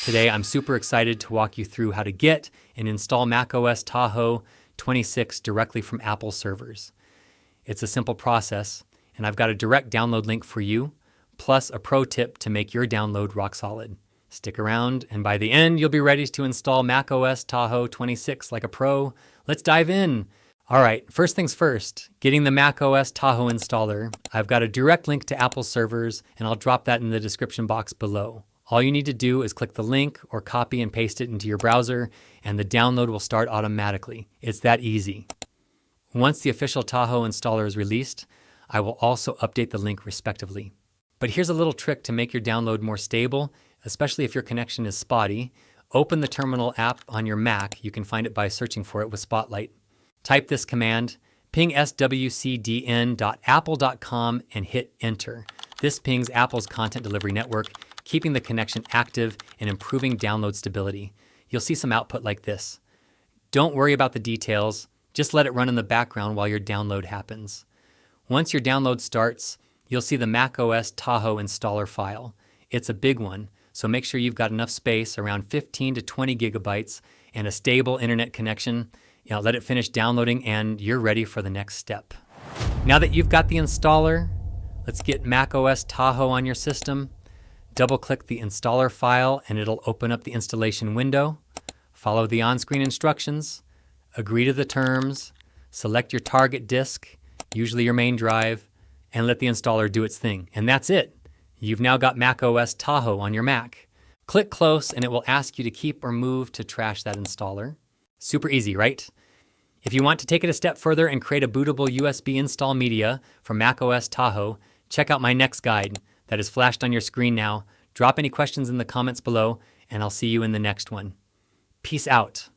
Today, I'm super excited to walk you through how to get and install macOS Tahoe 26 directly from Apple servers. It's a simple process, and I've got a direct download link for you, plus a pro tip to make your download rock solid. Stick around, and by the end, you'll be ready to install macOS Tahoe 26 like a pro. Let's dive in. All right, first things first, getting the macOS Tahoe installer. I've got a direct link to Apple servers, and I'll drop that in the description box below. All you need to do is click the link or copy and paste it into your browser, and the download will start automatically. It's that easy. Once the official Tahoe installer is released, I will also update the link respectively. But here's a little trick to make your download more stable, especially if your connection is spotty. Open the terminal app on your Mac. You can find it by searching for it with Spotlight. Type this command, ping swcdn.apple.com, and hit enter. This pings Apple's content delivery network, keeping the connection active and improving download stability. You'll see some output like this. Don't worry about the details, just let it run in the background while your download happens. Once your download starts, you'll see the macOS Tahoe installer file. It's a big one, so make sure you've got enough space, around 15 to 20 gigabytes, and a stable internet connection. Let it finish downloading and you're ready for the next step. Now that you've got the installer, let's get macOS Tahoe on your system. Double-click the installer file and it'll open up the installation window. Follow the on-screen instructions, agree to the terms, select your target disk, usually your main drive, and let the installer do its thing. And that's it. You've now got macOS Tahoe on your Mac. Click close and it will ask you to keep or move to trash that installer. Super easy, right? If you want to take it a step further and create a bootable USB install media for macOS Tahoe, check out my next guide that is flashed on your screen now. Drop any questions in the comments below, and I'll see you in the next one. Peace out.